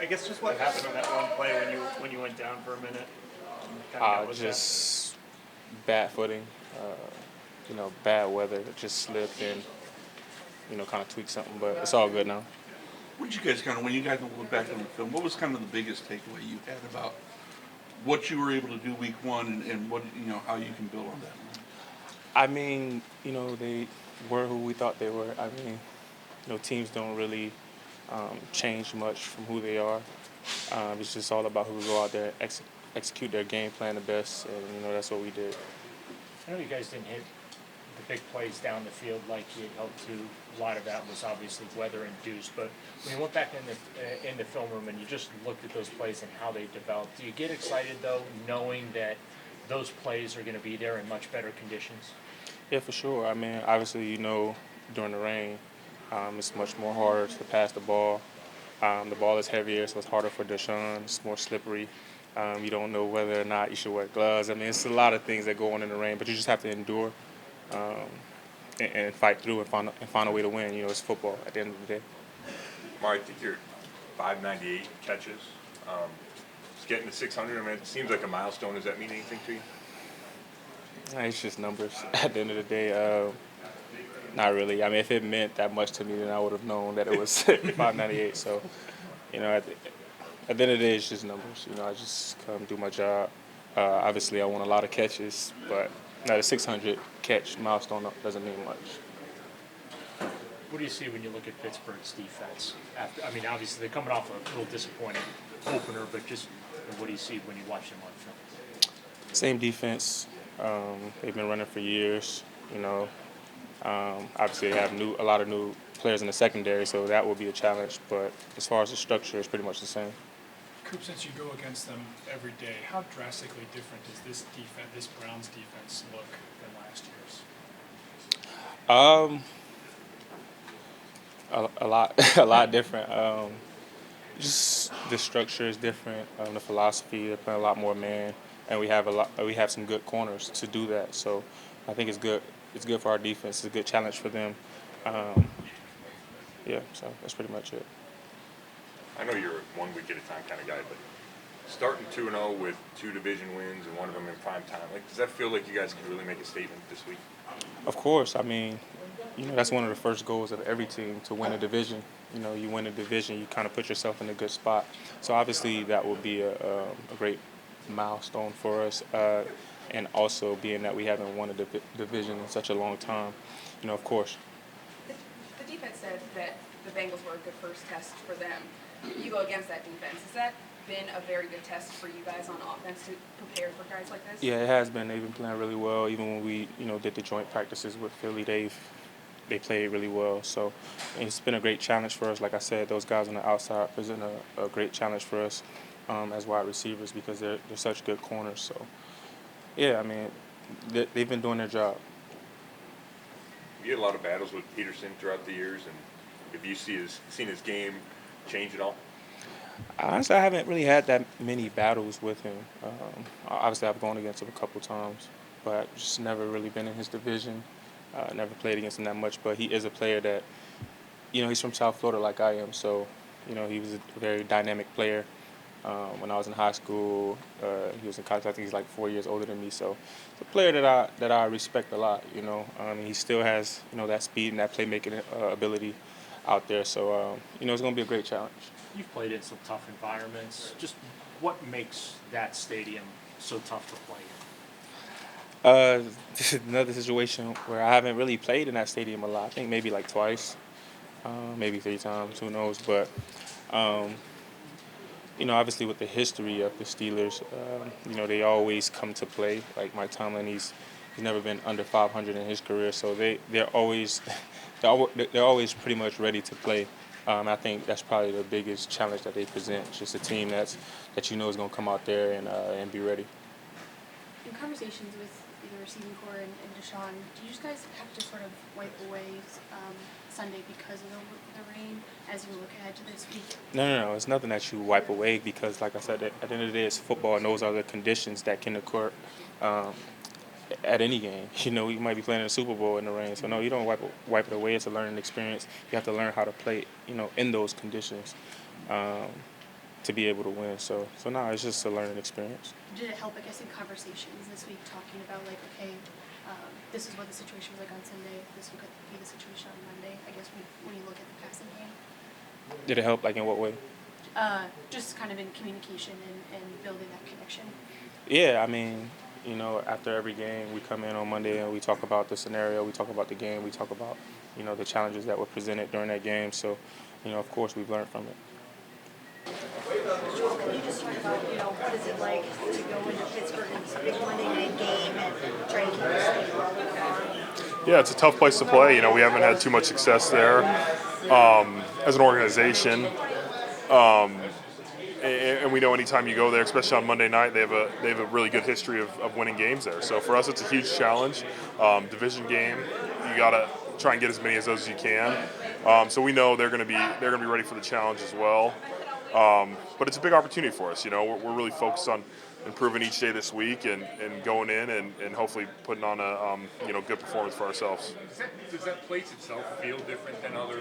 I guess just what happened on that one play when you went down for a minute. Kind of got looked at. Just bad footing, bad weather. Just slipped and kind of tweaked something, but it's all good now. What did you guys when you guys look back on the film, what was kind of the biggest takeaway you had about what you were able to do week one and what, how you can build on that? I mean, they were who we thought they were. I mean, teams don't really change much from who they are. It's just all about who go out there and execute their game plan the best, and that's what we did. I know you guys didn't hit the big plays down the field like you had hoped to. A lot of that was obviously weather induced, but when you went back in the film room and you just looked at those plays and how they developed, do you get excited though, knowing that those plays are going to be there in much better conditions? Yeah, for sure. I mean, obviously, during the rain, it's much more harder to pass the ball. The ball is heavier, so it's harder for Deshaun. It's more slippery. You don't know whether or not you should wear gloves. I mean, it's a lot of things that go on in the rain, but you just have to endure and fight through and find a way to win. It's football at the end of the day. Amari, I think you're 598 catches. Just getting to 600, I mean, it seems like a milestone. Does that mean anything to you? It's just numbers at the end of the day. Not really. I mean, if it meant that much to me, then I would have known that it was 598. So, at the end of the day, it's just numbers. I just come do my job. Obviously, I want a lot of catches, but the 600 catch milestone doesn't mean much. What do you see when you look at Pittsburgh's defense? Obviously they're coming off a little disappointing opener, but just what do you see when you watch them on film? Same defense. They've been running for years. Obviously they have a lot of new players in the secondary, so that will be a challenge. But as far as the structure, it's pretty much the same. Coop, since you go against them every day, how drastically different does this Browns defense look than last year's? A lot different. Just the structure is different. The philosophy, they're playing a lot more man, and we have some good corners to do that. So I think it's good. It's good for our defense. It's a good challenge for them. So that's pretty much it. I know you're a 1 week at a time kind of guy, but starting 2-0 with 2 division wins and one of them in prime time, does that feel like you guys could really make a statement this week? Of course. I mean, that's one of the first goals of every team, to win a division. You win a division, you kind of put yourself in a good spot. So obviously that would be a great milestone for us. And also being that we haven't won a division in such a long time, of course. The defense said that the Bengals were a good first test for them. You go against that defense. Has that been a very good test for you guys on offense to prepare for guys like this? Yeah, it has been. They've been playing really well. Even when we, did the joint practices with Philly, they played really well. So it's been a great challenge for us. Like I said, those guys on the outside present a great challenge for us as wide receivers, because they're such good corners. So, yeah, I mean, they've been doing their job. You had a lot of battles with Peterson throughout the years, and have you seen his game change at all? Honestly, I haven't really had that many battles with him. Obviously, I've gone against him a couple times, but just never really been in his division. Never played against him that much, but he is a player that, he's from South Florida like I am, so, he was a very dynamic player. When I was in high school, he was in college. I think he's like 4 years older than me, so it's a player that I respect a lot. He still has that speed and that playmaking ability out there. So it's going to be a great challenge. You've played in some tough environments. Just what makes that stadium so tough to play in? This is another situation where I haven't really played in that stadium a lot. I think maybe like twice, maybe 3 times, who knows. But, obviously with the history of the Steelers, they always come to play. Like Mike Tomlin, he's never been under 500 in his career, so they're always pretty much ready to play. I think that's probably the biggest challenge that they present. Just a team that is going to come out there and be ready. In conversations with the receiving core and Deshaun, do you guys have to sort of wipe away Sunday because of the rain as you look ahead to this week? No. It's nothing that you wipe away because, like I said, at the end of the day, it's football, and those are the conditions that can occur at any game. You might be playing in a Super Bowl in the rain. So, no, you don't wipe it away. It's a learning experience. You have to learn how to play, in those conditions. to be able to win. So no, it's just a learning experience. Did it help, I guess, in conversations this week talking about like, okay, this is what the situation was like on Sunday, this would be the situation on Monday, I guess when you look at the passing game? Did it help? Like in what way? Just kind of in communication and building that connection. Yeah, I mean, you know, after every game, we come in on Monday and we talk about the scenario, we talk about the game, we talk about, you know, the challenges that were presented during that game. So, you know, of course, we've learned from it. Joel, can you just talk about, what is it like to go into Pittsburgh and this big Monday night game and try to keep this thing rolling? Yeah, it's a tough place to play. You know, we haven't had too much success there as an organization. And we know anytime you go there, especially on Monday night, they have a really good history of winning games there. So for us, it's a huge challenge. Division game, you gotta try and get as many of those as you can. So we know they're gonna be ready for the challenge as well. But it's a big opportunity for us. You know, we're really focused on improving each day this week and going in and hopefully putting on a good performance for ourselves. Does that place itself feel different than other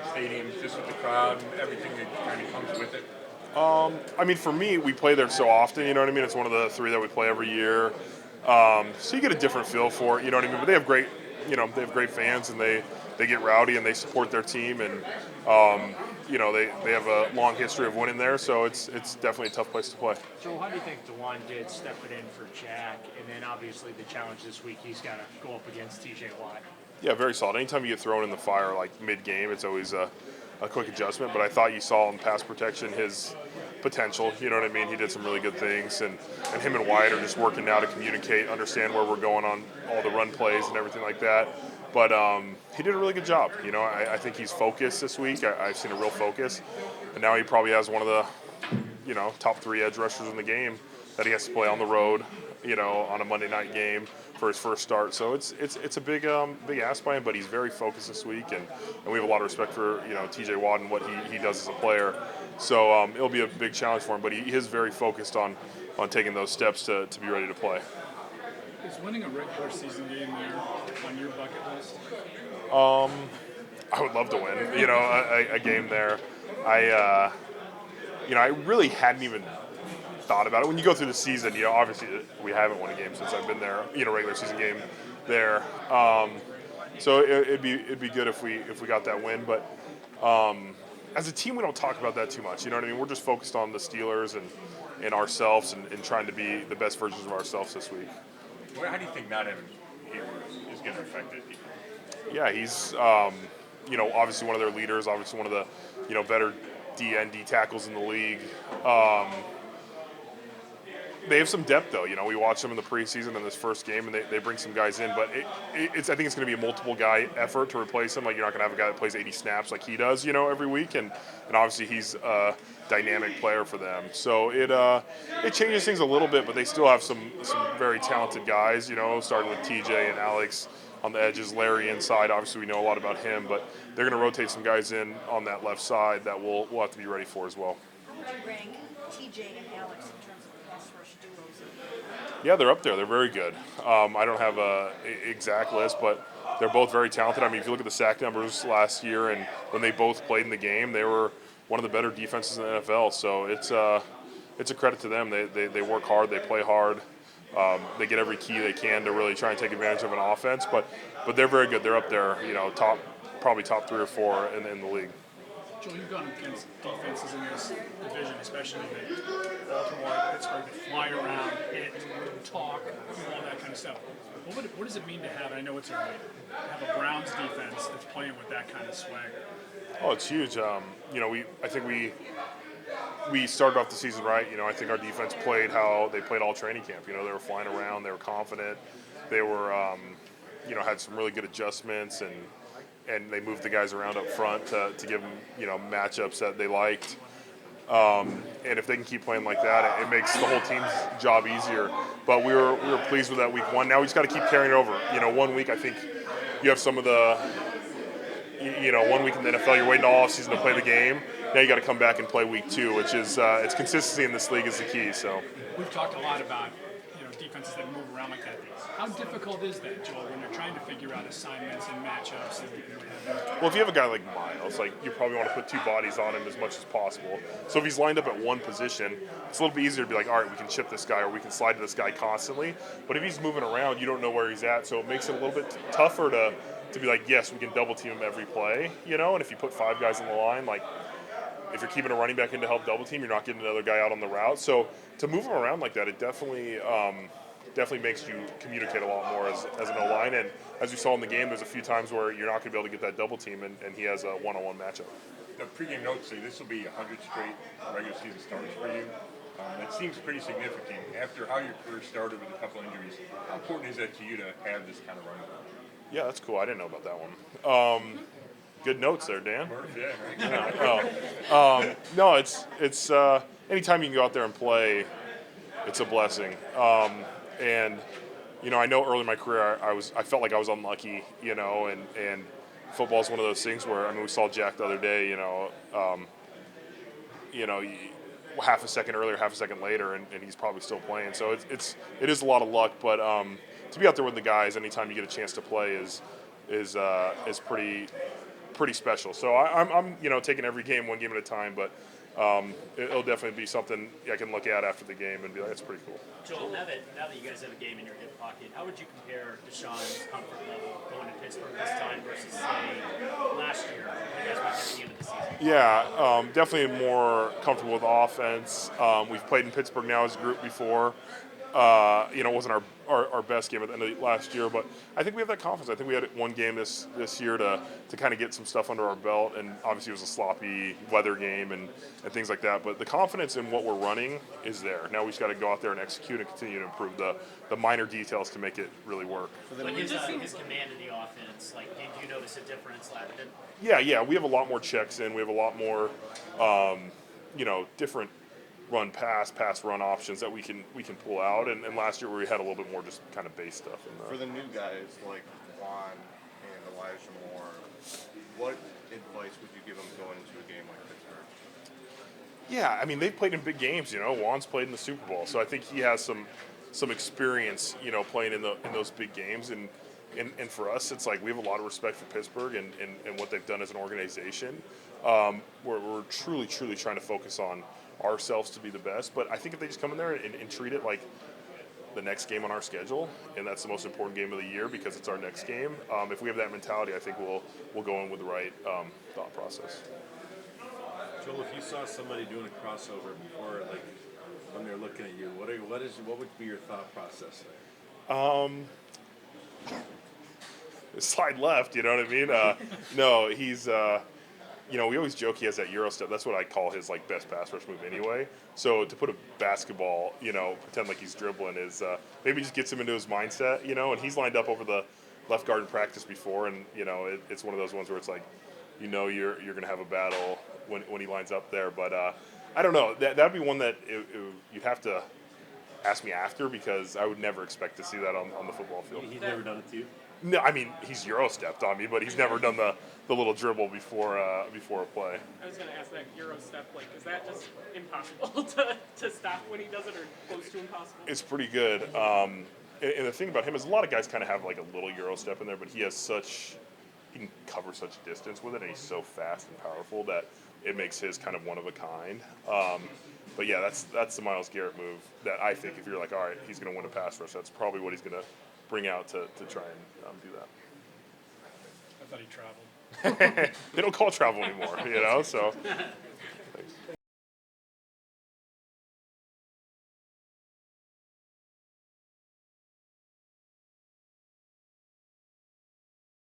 stadiums, just with the crowd and everything that kind of comes with it? I mean, for me, we play there so often, you know what I mean? It's one of the 3 that we play every year. So you get a different feel for it, you know what I mean? But they have great fans, and they get rowdy and they support their team, and they have a long history of winning there, so it's definitely a tough place to play. Joel, how do you think DeJuan did stepping in for Jack? And then obviously the challenge this week, he's got to go up against TJ Watt. Yeah, very solid. Anytime you get thrown in the fire like mid-game, it's always a quick adjustment, but I thought you saw in pass protection his potential, you know what I mean? He did some really good things, and him and Wyatt are just working now to communicate, understand where we're going on all the run plays and everything like that. But he did a really good job. You know, I think he's focused this week. I've seen a real focus, and now he probably has one of the, top 3 edge rushers in the game that he has to play on the road, on a Monday night game for his first start. So it's a big ask by him, but he's very focused this week, and we have a lot of respect for TJ Watt and what he does as a player. So it'll be a big challenge for him, but he is very focused on taking those steps to be ready to play. Is winning a regular season game there on your bucket list? I would love to win, a game there. I really hadn't even thought about it. When you go through the season, obviously we haven't won a game since I've been there, regular season game there. So it'd be good if we got that win. But as a team, we don't talk about that too much. You know what I mean? We're just focused on the Steelers and ourselves and trying to be the best versions of ourselves this week. How do you think not having Hayward is going to affect it? Yeah, he's obviously one of their leaders, obviously one of the better D tackles in the league. They have some depth, though. We watched them in the preseason in this first game, and they bring some guys in. But I think it's going to be a multiple guy effort to replace him. Like, you're not going to have a guy that plays 80 snaps like he does, every week. And obviously he's a dynamic player for them. So it changes things a little bit, but they still have some very talented guys, starting with TJ and Alex on the edges, Larry inside. Obviously, we know a lot about him, but they're going to rotate some guys in on that left side that we'll have to be ready for as well. How would you rank TJ and Alex in terms of pass rush duos? Yeah, they're up there. They're very good. I don't have an exact list, but they're both very talented. I mean, if you look at the sack numbers last year and when they both played in the game, they were one of the better defenses in the NFL. So it's a credit to them. They work hard. They play hard. They get every key they can to really try and take advantage of an offense. But they're very good. They're up there, probably top 3 or 4 in the league. Joel, you've gone against defenses in this division, especially that Baltimore, Pittsburgh, that fly around, hit, talk, all that kind of stuff. What does it mean to have, I know it's early, to have a Browns defense that's playing with that kind of swagger? Oh, it's huge. I think we started off the season right. I think our defense played how they played all training camp. They were flying around. They were confident. They were, had some really good adjustments, and they moved the guys around up front to give them, matchups that they liked. And if they can keep playing like that, it makes the whole team's job easier. But we were pleased with that week 1. Now we just got to keep carrying it over. 1 week, I think you have some of the, 1 week in the NFL, you're waiting all offseason to play the game. Now you got to come back and play week 2, which is it's consistency in this league is the key. So we've talked a lot about defense defenses that move around like that. How difficult is that, Joel, when you're trying to figure out assignments and matchups and what have you? Well, if you have a guy like Miles, like you probably want to put two bodies on him as much as possible. So if he's lined up at one position, it's a little bit easier to be like, all right, we can chip this guy or we can slide to this guy constantly. But if he's moving around, you don't know where he's at, so it makes it a little bit tougher to be like, yes, we can double team him every play, you know. And if you put five guys on the line, like if you're keeping a running back in to help double team, you're not getting another guy out on the route. So to move him around like that, it definitely makes you communicate a lot more as an O-line. And as we saw in the game, there's a few times where you're not going to be able to get that double team, and he has a one-on-one matchup. The pregame notes say this will be 100 straight regular season starts for you. That seems pretty significant. After how your career started with a couple injuries, how important is that to you to have this kind of running back? Yeah, that's cool. I didn't know about that one. Good notes there, Dan. Yeah, right. No, it's anytime you can go out there and play, it's a blessing. And you know, I know early in my career I felt like I was unlucky, you know, and football's one of those things where, I mean, we saw Jack the other day, half a second earlier, half a second later, and he's probably still playing. So it is a lot of luck, but to be out there with the guys anytime you get a chance to play is pretty special. So I'm taking every game one game at a time, but it'll definitely be something I can look at after the game and be like, that's pretty cool. Joel, now that you guys have a game in your hip pocket, how would you compare Deshaun's comfort level going to Pittsburgh this time versus, say, last year when you guys went to the end of the season? Yeah, definitely more comfortable with offense. We've played in Pittsburgh now as a group before. It wasn't our best game at the end of last year, but I think we have that confidence. I think we had one game this year to kind of get some stuff under our belt, and obviously it was a sloppy weather game and things like that, but the confidence in what we're running is there. Now we just got to go out there and execute and continue to improve the minor details to make it really work. But his command of the offense, like, did you notice a difference? Yeah, we have a lot more checks in. We have a lot more, different pass run options that we can pull out. And last year we had a little bit more just kind of base stuff. For the new guys like Juan and Elijah Moore, what advice would you give them going into a game like Pittsburgh? Yeah, I mean, they've played in big games. Juan's played in the Super Bowl, so I think he has some experience, playing in those big games. And for us, it's like we have a lot of respect for Pittsburgh and what they've done as an organization. We're truly trying to focus on ourselves to be the best, but I think if they just come in there and treat it like the next game on our schedule, and that's the most important game of the year because it's our next game, if we have that mentality, I think we'll go in with the right thought process. Joel, if you saw somebody doing a crossover before, like when they're looking at you, what would be your thought process there? Slide left, you know what I mean? No, he's we always joke he has that Euro step. That's what I call his best pass rush move anyway. So to put a basketball, pretend like he's dribbling is maybe just gets him into his mindset, and he's lined up over the left guard in practice before, and it's one of those ones where it's like, you're going to have a battle when he lines up there. But I don't know. That'd be one that you'd have to ask me after because I would never expect to see that on the football field. He's never done it to you? No, I mean, he's Euro stepped on me, but he's never done the little dribble before a play. I was going to ask that Euro step, is that just impossible to stop when he does it, or close to impossible? It's pretty good. And the thing about him is a lot of guys kind of have a little Euro step in there, but he can cover such distance with it, and he's so fast and powerful that it makes his kind of one of a kind. But yeah, that's the Myles Garrett move that I think if you're like, all right, he's going to win a pass rush, that's probably what he's going to bring out to try and do that. I thought he traveled. They don't call travel anymore, so